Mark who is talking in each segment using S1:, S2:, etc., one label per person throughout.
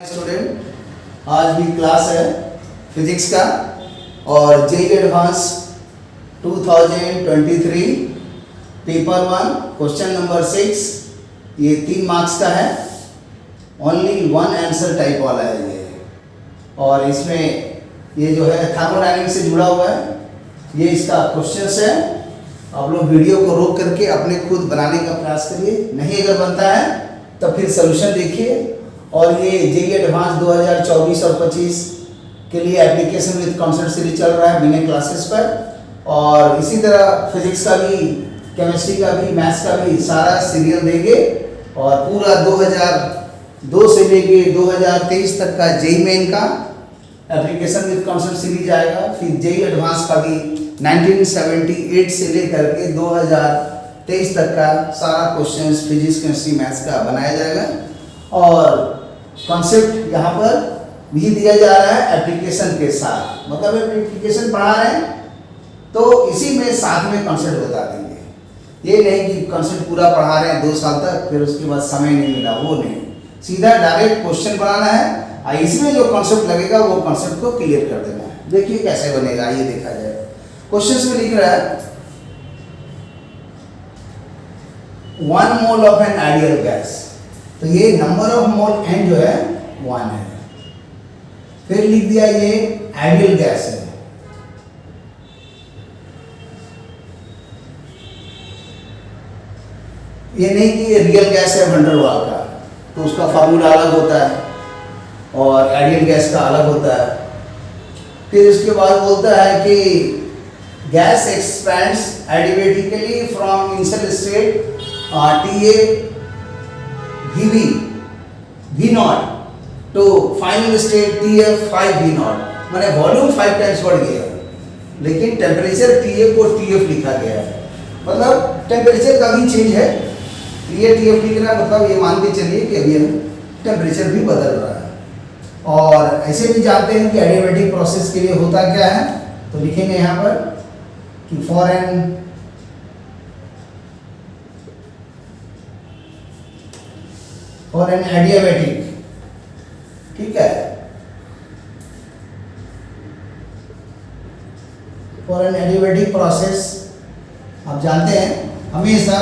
S1: Student, आज भी class है फिजिक्स का और JEE advance 2023 paper 1 question number 6 ये 3 मार्क्स का है। ओनली वन आंसर टाइप वाला है ये, और इसमें ये जो है थर्मोडायनेमिक्स से जुड़ा हुआ है। ये इसका क्वेश्चंस है। आप लोग वीडियो को रोक करके अपने खुद बनाने का प्रयास करिए, नहीं अगर बनता है तो फिर सोल्यूशन देखिए। और ये जेईई एडवांस 2024 और 25 के लिए एप्लीकेशन विद कॉन्सेप्ट सीरीज चल रहा है बिना क्लासेस पर, और इसी तरह फिजिक्स का भी, केमिस्ट्री का भी, मैथ्स का भी सारा सीरियल देंगे। और पूरा 2002 से लेके 2023 तक का जेईई मेन का एप्लीकेशन विद कॉन्सेप्ट सीरीज आएगा। फिर जेईई एडवांस का भी 1978 से लेकर के 2023 तक का सारा क्वेश्चंस फिजिक्स, केमिस्ट्री, मैथ्स का बनाया जाएगा। और कॉन्सेप्ट यहाँ पर भी दिया जा रहा है एप्लीकेशन के साथ, मतलब एप्लीकेशन पढ़ा रहे हैं तो इसी में साथ में कॉन्सेप्ट बता देंगे। ये नहीं कि कॉन्सेप्ट पूरा पढ़ा रहे हैं 2 साल तक फिर उसके बाद समय नहीं मिला, वो नहीं, सीधा डायरेक्ट क्वेश्चन पढ़ाना है और इसमें जो कॉन्सेप्ट लगेगा वो कॉन्सेप्ट को क्लियर कर देना है। देखिए कैसे बनेगा, ये देखा जाए। क्वेश्चन में लिख रहा है 1 mole of an ideal gas, तो ये नंबर ऑफ मोल n जो है 1 है। फिर लिख दिया ये आइडियल गैस है। ये नहीं कि ये रियल गैस है वंडर वाल का, तो उसका फार्मूला अलग होता है और आइडियल गैस का अलग होता है। फिर उसके बाद बोलता है कि gas expands adiabatically from initial state TA VV V naught to final state TF 5 V naught, माने वॉल्यूम 5 टाइम्स बढ़ गया, लेकिन टेम्परेचर TA को TF लिखा गया है, मतलब टेम्परेचर का भी चेंज है। ये TF लिख रहा है, मतलब ये मान के चलिए कि अभी टेम्परेचर भी बदल रहा है। और ऐसे भी जानते हैं कि एडियाबैटिक प्रोसेस के लिए होता क्या है, तो लिखेंगे यहाँ पर कि फॉर एन एडियाबैटिक, ठीक है, फॉर एन एडियाबैटिक प्रोसेस आप जानते हैं हमेशा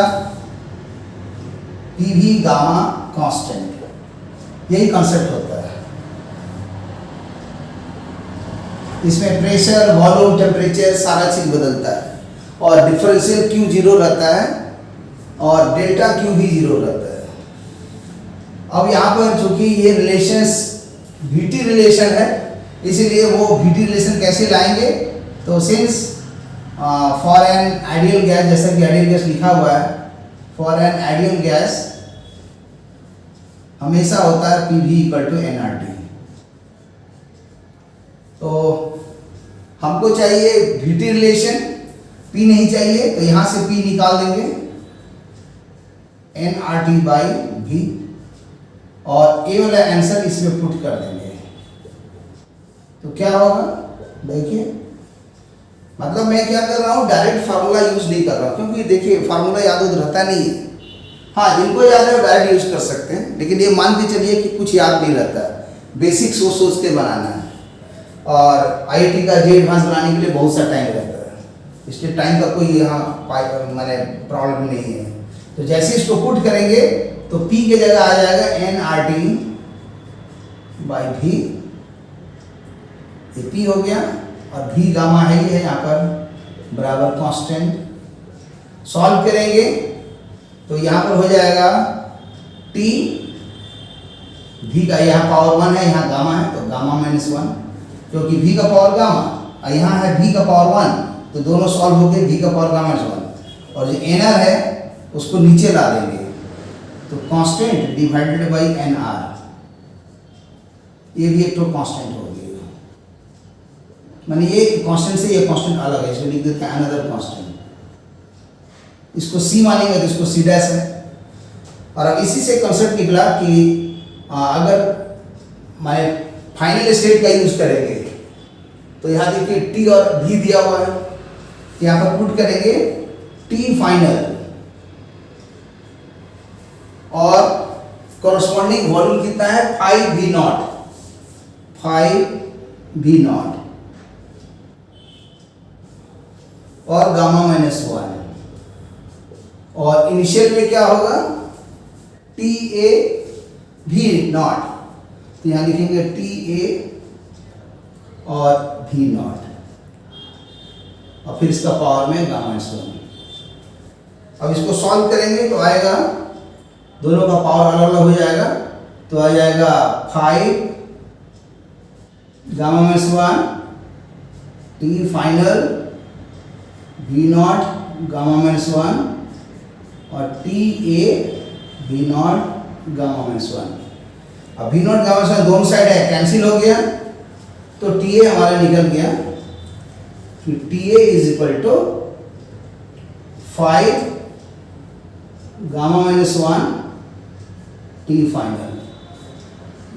S1: PV गामा कांस्टेंट, यही कॉन्सेप्ट होता है। इसमें प्रेशर, वॉल्यूम, टेम्परेचर सारा चीज बदलता है, और डिफरेंशियल Q 0 रहता है और डेल्टा Q भी 0 रहता है। अब यहाँ पर चूंकि ये रिलेशंस VT रिलेशन है, इसीलिए वो VT रिलेशन कैसे लाएंगे, तो since for an ideal gas, जैसा कि आइडियल गैस लिखा हुआ है, फॉर एन आइडियल गैस हमेशा होता है PV = nRT। तो हमको चाहिए VT रिलेशन, P नहीं चाहिए, तो यहाँ से P निकाल देंगे nRT/V, और A वाला आंसर इसमें पुट कर देंगे। तो क्या होगा देखिए, मतलब मैं क्या कर रहा हूँ, डायरेक्ट फार्मूला यूज नहीं कर रहा हूँ, क्योंकि देखिए फार्मूला याद रहता नहीं है। हाँ, जिनको याद है डायरेक्ट यूज कर सकते हैं, लेकिन ये मान के चलिए कि कुछ याद नहीं रहता है, बेसिक सोच के बनाना है। और IIT का जेईई एडवांस बनाने के लिए बहुत सा टाइम रहता है, इसलिए टाइम का कोई यहाँ मैंने प्रॉब्लम नहीं है। तो जैसे इसको पुट करेंगे तो P की जगह आ जाएगा nRT/V, ये P हो गया, और V गामा है ही है यहाँ पर बराबर कांस्टेंट। सॉल्व करेंगे तो यहाँ पर हो जाएगा T, V का यहाँ पावर 1 है, यहाँ गामा है, तो गामा -1, क्योंकि V का पावर गामा और यहाँ है V का पावर 1, तो दोनों सॉल्व हो गए, V का पावर गामा -1, और जो NR है उसको नीचे ला देंगे, तो कांस्टेंट डिवाइडेड बाई NR, ये भी एक तो कांस्टेंट हो गया, माने ये कांस्टेंट से ये कांस्टेंट अलग है, इसको लिख देते हैं अनदर कांस्टेंट। इसको C मानेंगे तो इसको C' है। और अब इसी से कंसेप्ट निकला कि अगर माने फाइनल स्टेट का यूज करेंगे, तो यहाँ देखिए T और V दिया हुआ है, यहाँ पर पुट करेंगे T फाइनल और कॉरस्पॉन्डिंग वॉल्यूम कितना है 5V0, 5V0 और गामा माइनस 1, और इनिशियल में क्या होगा TA V0, तो यहां लिखेंगे TA और V0 और फिर इसका पावर में गामा माइनस 1। अब इसको सॉल्व करेंगे तो आएगा, दोनों का पावर अलग अलग हो जाएगा, तो आ जाएगा 5 gamma minus 1 T final V0 gamma minus 1 और TA V0 गामा माइनस 1। अब V0 गामा माइनस 1 दोनों साइड है, कैंसिल हो गया, तो TA हमारा निकल गया कि TA is equal to 5 gamma minus 1 T final,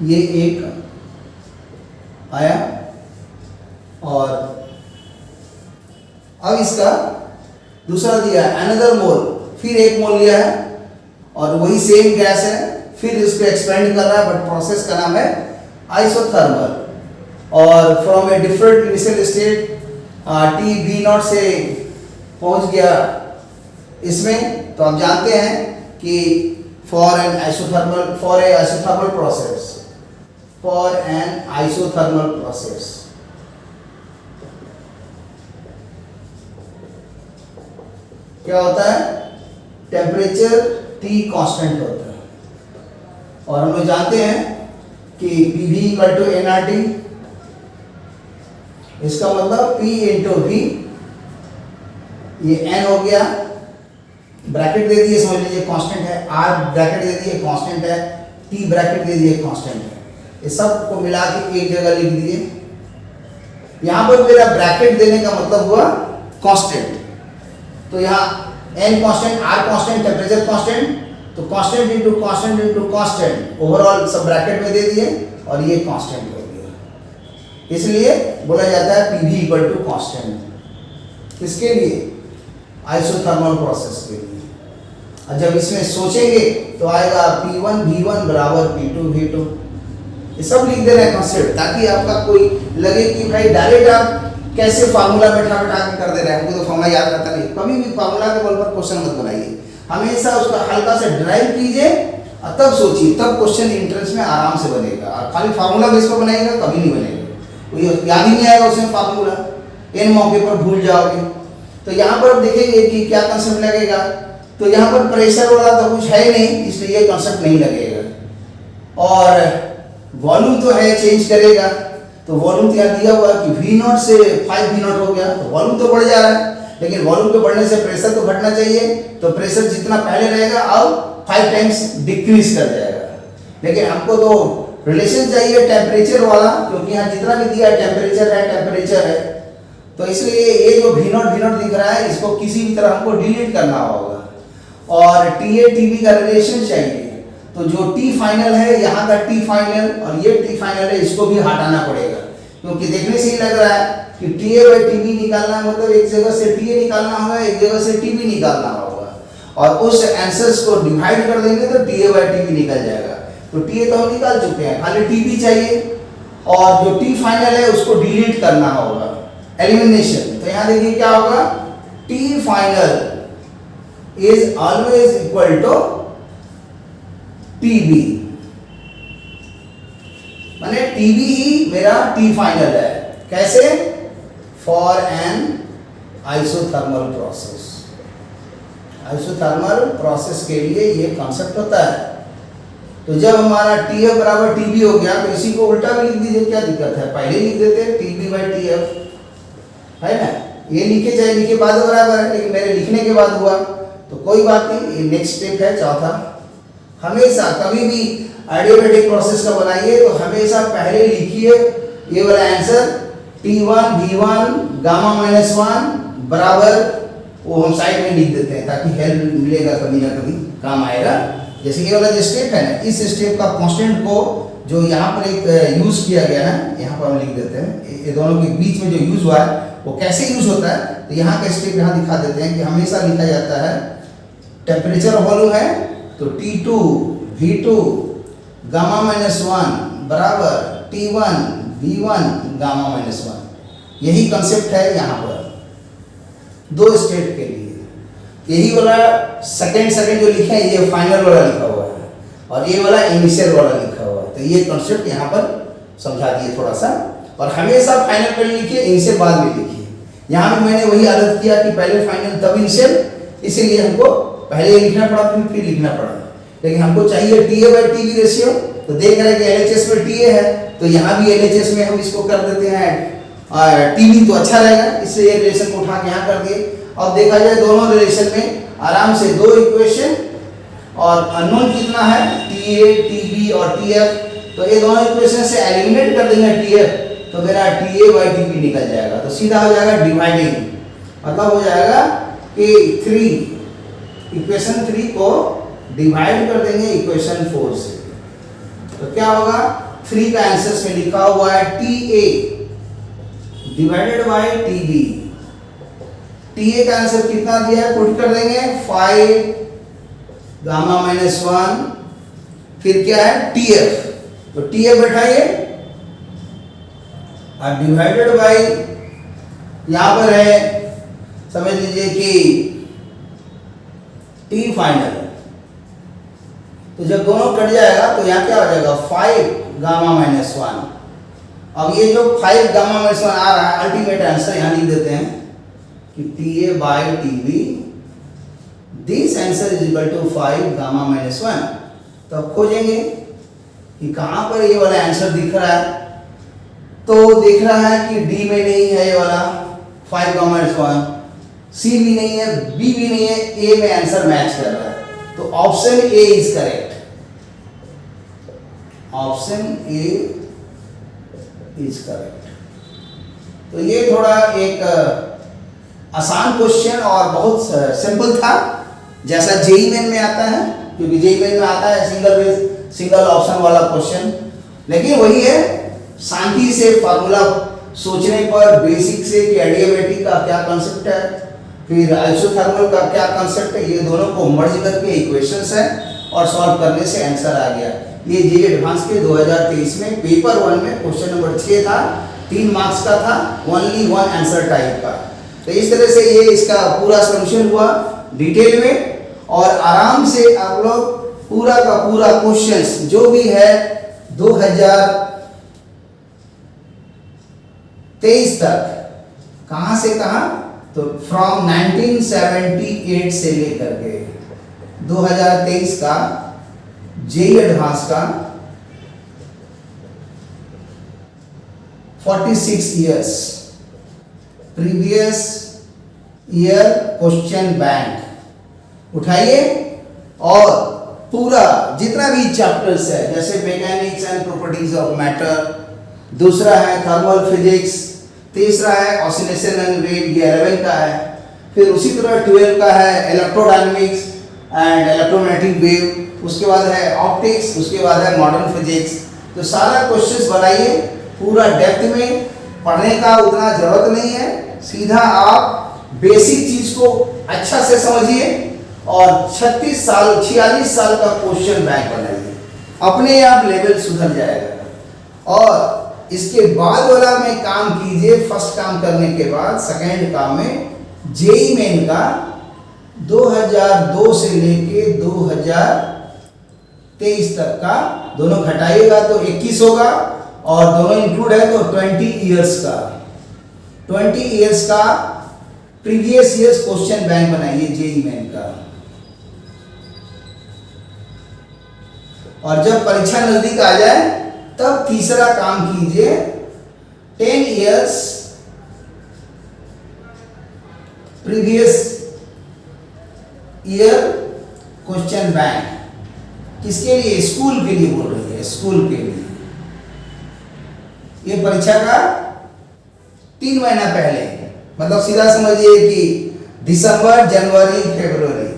S1: ये एक आया। और अब इसका दूसरा दिया अनदर मोल, फिर एक मोल लिया है और वही सेम गैस है, फिर इसको एक्सपेंड कर रहा है, बट प्रोसेस का नाम है आइसोथर्मल, और from a different initial state T V0 से पहुंच गया इसमें। तो आप जानते हैं कि फॉर एन आइसोथर्मल प्रोसेस क्या होता है, टेम्परेचर T कांस्टेंट होता है, और हम लोग जानते हैं कि PV इक्वल टू nRT, इसका मतलब P इंटू V, ये n हो गया, ब्रैकेट दे दिए, समझ लीजिए कांस्टेंट है, R ब्रैकेट दे दिए कांस्टेंट है, T ब्रैकेट दे दिए कांस्टेंट है, ये सब को मिला के एक जगह लिख दिए। यहां पर मेरा ब्रैकेट देने का मतलब हुआ कांस्टेंट, तो यहाँ n constant, R constant, temperature constant, तो constant into constant into constant, overall सब ब्रैकेट में दे दिए और ये कांस्टेंट हो गया, इसलिए बोला जाता है PV इक्वल टू कांस्टेंट। इसके लिए आइसोथर्मल प्रोसेस के लिए, और जब इसमें सोचेंगे तो आएगा P1 V1 बराबर P2 V2, ये सब लिख दे रहे हैं कॉन्सेप्ट, ताकि आपका कोई लगे कि भाई डायरेक्ट आप कैसे फार्मूला बैठा के कर दे रहे हैं, हमको तो फार्मूला याद रहता नहीं। कभी भी फार्मूला के बल पर क्वेश्चन मत बनाइए, हमेशा उसका हल्का से ड्राइव कीजिए और तब सोचिए, तब क्वेश्चन इंट्रेंस में आराम से बनेगा। और खाली फार्मूला बेस पर बनाएगा कभी नहीं बनेगा, कोई याद ही नहीं आएगा उसमें फार्मूला, एन मौके पर भूल जाओगे। तो यहाँ पर देखेंगे कि क्या कंसेप्ट लगेगा, तो यहाँ पर प्रेशर वाला तो कुछ है नहीं, इसलिए ये कंसेप्ट नहीं लगेगा। और वॉल्यूम तो है, चेंज करेगा, तो वॉल्यूम क्या दिया हुआ कि V0 से 5V0 हो गया, तो वॉल्यूम तो बढ़ जा रहा है, लेकिन वॉल्यूम के बढ़ने से प्रेशर तो घटना चाहिए, तो प्रेशर जितना पहले रहेगा अब 5 टाइम्स डिक्रीज कर जाएगा। लेकिन हमको तो रिलेशन चाहिए टेम्परेचर वाला, क्योंकि यहाँ जितना भी दिया है टेम्परेचर है, तो इसलिए ये जो V0 दिख रहा है, इसको किसी भी तरह हमको डिलीट करना होगा, और TA TB का रिलेशन चाहिए, तो जो T फाइनल है, यहाँ का T फाइनल और ये T फाइनल है, इसको भी हटाना पड़ेगा, क्योंकि देखने से ही लग रहा है कि TA बाई TB निकालना है, मतलब एक जगह से TA निकालना होगा, एक जगह से TB निकालना होगा, और उस आंसर्स को डिवाइड कर देंगे तो TA बाई TB निकल जाएगा। तो TA तो हम निकाल चुके हैं, खाली TB चाहिए, और जो T फाइनल है उसको डिलीट करना होगा, एलिमिनेशन। तो यहाँ देखिए क्या होगा, T final is always equal to TB, माने TB ही मेरा T फाइनल है। कैसे? For an isothermal process, isothermal process के लिए ये कॉन्सेप्ट होता है। तो जब हमारा TF बराबर TB हो गया, तो इसी को उल्टा भी लिख दीजिए, क्या दिक्कत है, पहले लिख देते TB बाई TF, है ना, ये लिखे चाहे लिखे बाद बराबर है, लेकिन मेरे लिखने के बाद हुआ तो कोई बात नहीं, ये नेक्स्ट स्टेप है चौथा। हमेशा कभी भी एडियाबैटिक प्रोसेस का बनाइए तो हमेशा पहले लिखिए ये वाला answer T1 V1 gamma minus 1 बराबर, वो हम साइड में लिख देते हैं ताकि हेल्प मिलेगा, कभी ना कभी काम आएगा। जैसे ये वाला जो स्टेप है ना, इस स्टेप का कांस्टेंट को जो यहाँ पर एक यूज किया गया है, यहाँ पर हम लिख देते हैं, ये दोनों के बीच में जो यूज हुआ है वो कैसे यूज होता है, तो यहाँ का स्टेप यहाँ दिखा देते हैं कि हमेशा लिखा जाता है टेम्परेचर वॉल्यूम है तो T2 V2 gamma minus one बराबर T1 V1 gamma minus one. यही कंसेप्ट है यहाँ पर दो स्टेट के लिए। यही वाला सेकंड जो लिखे हैं ये फाइनल वाला लिखा हुआ है और ये वाला इनिशियल वाला लिखा हुआ है। तो ये कंसेप्ट यहाँ पर समझा दिए थोड़ा सा। और हमेशा फाइनल पहले लिखिए, इनिशियल बाद में लिखिए। यहाँ भी मैंने वही आदत किया कि पहले फाइनल तब इनिशियल, इसीलिए हमको पहले लिखना पड़ा फिर लिखना पड़ा। लेकिन हमको चाहिए TA/TB रेशियो, तो देख रहे हैं कि LHS में TA है, तो यहाँ भी LHS में हम इसको कर देते हैं TB, तो अच्छा रहेगा। इससे ये रिलेशन को उठा के यहाँ कर दिए। अब देखा जाए दोनों रिलेशन में आराम से दो इक्वेशन और अननोन कितना है TA, TB और TF, तो ये दोनों इक्वेशन से एलिमिनेट कर देंगे TF, तो मेरा TA/TB निकल जाएगा। तो सीधा हो जाएगा डिवाइडिंग, मतलब हो जाएगा कि इक्वेशन 3 को डिवाइड कर देंगे इक्वेशन 4 से। तो क्या होगा, 3 का आंसर में लिखा हुआ है TA divided by TB। TA का आंसर कितना दिया है, पुट कर देंगे 5 गामा माइनस 1, फिर क्या है TF, तो TF बैठाइए और डिवाइडेड बाय यहां पर है, समझ लीजिए कि T फाइनल। तो जब दोनों कट जाएगा तो यहाँ क्या हो जाएगा 5 गामा माइनस 1। अब ये जो 5 गामा माइनस 1 आ रहा है, अल्टीमेट आंसर यहाँ लिख देते हैं कि TA/TB, this answer is equal to 5 gamma minus 1। तो अब खोजेंगे कि कहाँ पर ये वाला आंसर दिख रहा है, तो दिख रहा है कि D में नहीं है ये वाला 5 गामा माइनस 1, C भी नहीं है, B भी नहीं है, A में आंसर मैच कर रहा है। तो option A is correct, option A is correct. तो ये थोड़ा एक आसान क्वेश्चन और बहुत सिंपल था, जैसा जेईई मेन में आता है, क्योंकि जेईई मेन में आता है सिंगल ऑप्शन वाला क्वेश्चन। लेकिन वही है, शांति से फार्मूला सोचने पर, बेसिक से कि एडियाबेटिक का क्या कंसेप्ट है, फिर आइसोथर्मल का क्या कंसेप्ट है, ये दोनों को मर्ज करके इक्वेशंस है और सॉल्व करने से आंसर आ गया। ये जेईई एडवांस के 2023 में पेपर 1 में क्वेश्चन नंबर 6 था, 3 मार्क्स का था, ओनली 1 आंसर टाइप का। तो इस तरह से ये इसका पूरा सॉल्यूशन हुआ डिटेल में, और आराम से आप लोग पूरा का पूरा क्वेश्चंस जो भी है 2023 तक, कहां से कहां, तो फ्रॉम 1978 से लेकर के 2023 का जेईई एडवांस का 46 years previous year question bank उठाइए, और पूरा जितना भी चैप्टर्स है, जैसे mechanics and properties of matter, दूसरा है थर्मल फिजिक्स, तीसरा है ऑसिलेशन एंड वेव, ये 11 का है, फिर उसी तरह 12 का है इलेक्ट्रोडायनेमिक्स एंड इलेक्ट्रोमैग्नेटिक वेव, उसके बाद है ऑप्टिक्स, उसके बाद है मॉडर्न फिजिक्स। तो सारा क्वेश्चंस बनाइए, पूरा डेप्थ में पढ़ने का उतना जरूरत नहीं है, सीधा आप बेसिक चीज को अच्छा से समझिए और 46 साल का क्वेश्चन बैंक बनाइए, अपने आप लेवल सुधर जाएगा। और इसके बाद वाला में काम कीजिए, फर्स्ट काम करने के बाद सेकंड काम में जेईई मेन का 2002 से लेके 2023 तक का दोनों घटाइएगा तो 21 होगा, और दोनों इंक्लूड है तो 20 इयर्स का प्रीवियस ईयर्स क्वेश्चन बैंक बनाइए जेईई मेन का। और जब परीक्षा नजदीक आ जाए तब तीसरा काम कीजिए 10 years previous year question bank. किसके लिए, स्कूल के लिए बोल रही है, स्कूल के लिए। ये परीक्षा का 3 महीना पहले, मतलब सीधा समझिए कि दिसंबर, जनवरी, फरवरी,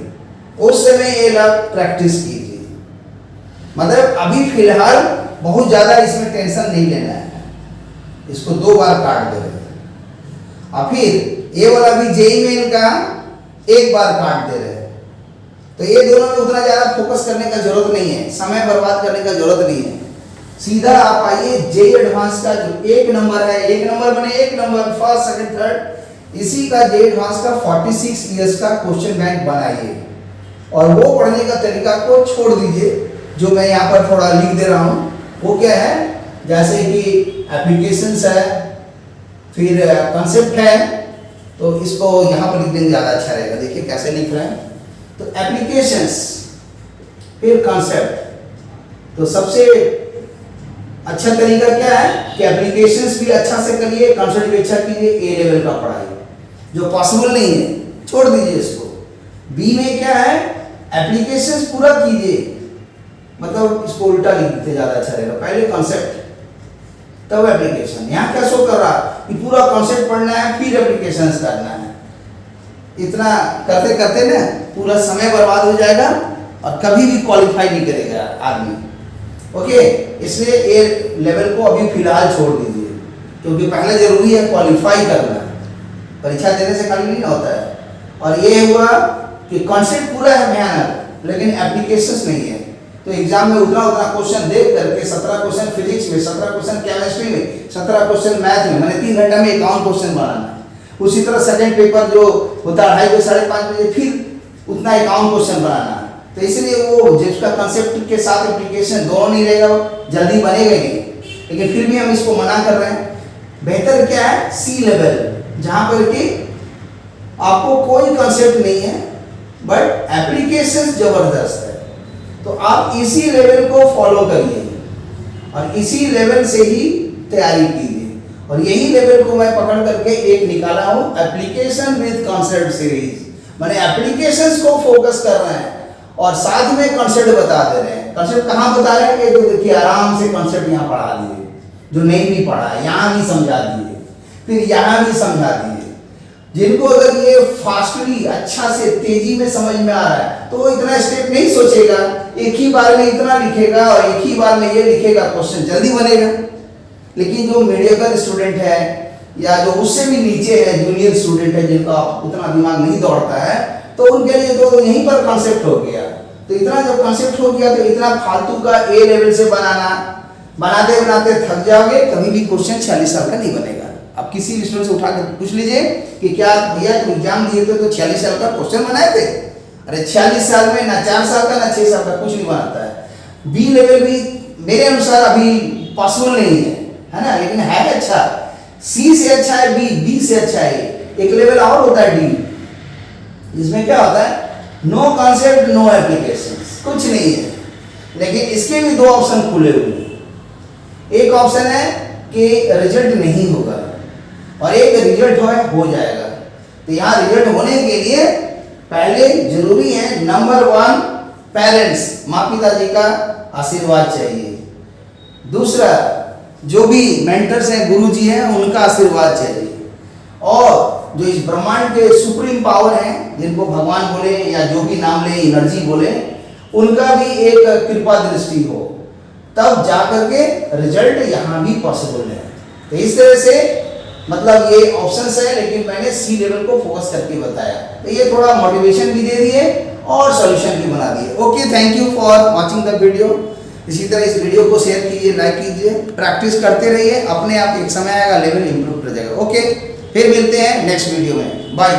S1: उस समय ये लोग प्रैक्टिस कीजिए। मतलब अभी फिलहाल बहुत ज्यादा इसमें टेंशन नहीं लेना है, इसको 2 बार काट दे रहे हैं। और फिर ये वाला भी जेईई मेन का 1 बार काट दे रहे हैं, तो ये दोनों में उतना ज़्यादा फोकस करने का जरूरत नहीं है, समय बर्बाद करने का जरूरत नहीं है। सीधा आप आइए जे एडवांस का जो एक नंबर है, एक नंबर बने एक नंबर फर्स्ट सेकंड थर्ड, इसी का जे एडवांस का 46 ईयर्स का क्वेश्चन बैंक बनाइए और वो पढ़ने का तरीका को छोड़ दीजिए जो मैं यहाँ पर थोड़ा लिख दे रहा हूँ। वो क्या है, जैसे कि एप्लीकेशंस है, फिर कंसेप्ट है, तो इसको यहाँ पर लिख देंगे ज़्यादा अच्छा रहेगा। देखिए कैसे लिख रहे हैं, तो एप्लीकेशंस फिर कंसेप्ट। तो सबसे अच्छा तरीका क्या है कि एप्लीकेशंस भी अच्छा से करिए, कंसेप्ट भी अच्छा कीजिए, ए लेवल का पढ़ाइए। जो पॉसिबल नहीं है छोड़ दीजिए इसको। बी में क्या है, एप्लीकेशंस पूरा कीजिए, मतलब इसको उल्टा लिख देते ज़्यादा अच्छा रहेगा, पहले कंसेप्ट तब एप्लीकेशन। यहाँ क्या शो कर रहा कि पूरा कॉन्सेप्ट पढ़ना है फिर एप्लीकेशंस करना है। इतना करते करते ना पूरा समय बर्बाद हो जाएगा और कभी भी क्वालिफाई नहीं करेगा आदमी। ओके, इसलिए ए लेवल को अभी फिलहाल छोड़ दीजिए, क्योंकि पहले जरूरी है क्वालिफाई करना, परीक्षा देने से खाली नहीं होता है। और ये हुआ कि कॉन्सेप्ट पूरा है भयानक, लेकिन एप्लीकेशंस नहीं है। तो एग्जाम में उतना क्वेश्चन देख करके 17 क्वेश्चन फिजिक्स में, 17 क्वेश्चन केमिस्ट्री में, 17 क्वेश्चन मैथ में, मैंने 3 घंटा में 51 क्वेश्चन बनाना है। उसी तरह सेकंड पेपर जो होता है 2:30 से 5:30 बजे फिर उतना 51 क्वेश्चन बनाना है। तो इसलिए वो जिसका कंसेप्ट के साथ एप्लीकेशन दोनों नहीं रहेगा जल्दी बनेगा नहीं, लेकिन फिर भी हम इसको मना कर रहे हैं। बेहतर क्या है, सी लेवल, जहाँ पर कि आपको कोई कंसेप्ट नहीं है बट एप्लीकेशन जबरदस्त है। तो आप इसी लेवल को फॉलो करिए और इसी लेवल से ही तैयारी कीजिए। और यही लेवल को मैं पकड़ करके एक निकाला हूँ, एप्लीकेशन विद कॉन्सेप्ट सीरीज। मैंने एप्लीकेशंस को फोकस कर रहे हैं और साथ में कॉन्सेप्ट बता दे रहे हैं। कॉन्सेप्ट कहाँ बता रहे हैं, ये तो देखिए आराम से कॉन्सेप्ट यहाँ पढ़ा दिए, जो नहीं भी पढ़ा है यहाँ भी समझा दिए, फिर यहाँ भी समझा दिए। जिनको अगर ये फास्टली अच्छा से तेजी में समझ में आ रहा है तो वो इतना स्टेप नहीं सोचेगा, एक ही बार में इतना लिखेगा और एक ही बार में ये लिखेगा, क्वेश्चन जल्दी बनेगा। लेकिन जो मीडियम स्टूडेंट है या जो उससे भी नीचे है, जूनियर स्टूडेंट है, जिनका उतना दिमाग नहीं दौड़ता है, तो उनके लिए तो यहीं पर कॉन्सेप्ट हो गया। तो इतना जब कॉन्सेप्ट हो गया तो इतना फालतू का ए लेवल से बनाते बनाते थक जाओगे, कभी भी क्वेश्चन 46 साल का नहीं बनेगा। आप किसी भी स्टूडेंट से उठा कर पूछ लीजिए कि क्या भैया तुम एग्जाम दिए थे तो 46 साल का क्वेश्चन बनाए थे? अरे 46 साल में ना 4 साल का ना 6 साल का कुछ नहीं बनाता है। बी लेवल भी मेरे अनुसार अभी पॉसिबल नहीं है ना, लेकिन है अच्छा। सी से अच्छा है बी, बी से अच्छा है। एक लेवल और होता है डी, इसमें क्या होता है, नो कॉन्सेप्ट नो एप्लीकेशन, कुछ नहीं है। लेकिन इसके भी 2 ऑप्शन खुले हुए हैं। एक ऑप्शन है कि रिजल्ट नहीं होगा और एक रिजल्ट हो जाएगा। तो यहाँ रिजल्ट होने के लिए पहले जरूरी है नंबर 1 पेरेंट्स, माँ पिताजी का आशीर्वाद चाहिए। दूसरा जो भी मेंटर्स हैं, गुरुजी हैं, उनका आशीर्वाद चाहिए। और जो इस ब्रह्मांड के सुप्रीम पावर हैं, जिनको भगवान बोले या जो भी नाम ले, एनर्जी बोले, उनका भी एक कृपा दृष्टि हो, तब जाकर के रिजल्ट यहाँ भी पॉसिबल है। तो इस तरह से मतलब ये ऑप्शंस है, लेकिन मैंने सी लेवल को फोकस करके बताया। तो ये थोड़ा मोटिवेशन भी दे दिए और सॉल्यूशन भी बना दिए। Okay, thank you for watching the video. इसी तरह इस वीडियो को शेयर कीजिए, लाइक कीजिए, प्रैक्टिस करते रहिए, अपने आप एक समय आएगा लेवल इंप्रूव कर जाएगा। ओके, फिर मिलते हैं नेक्स्ट वीडियो में, बाय।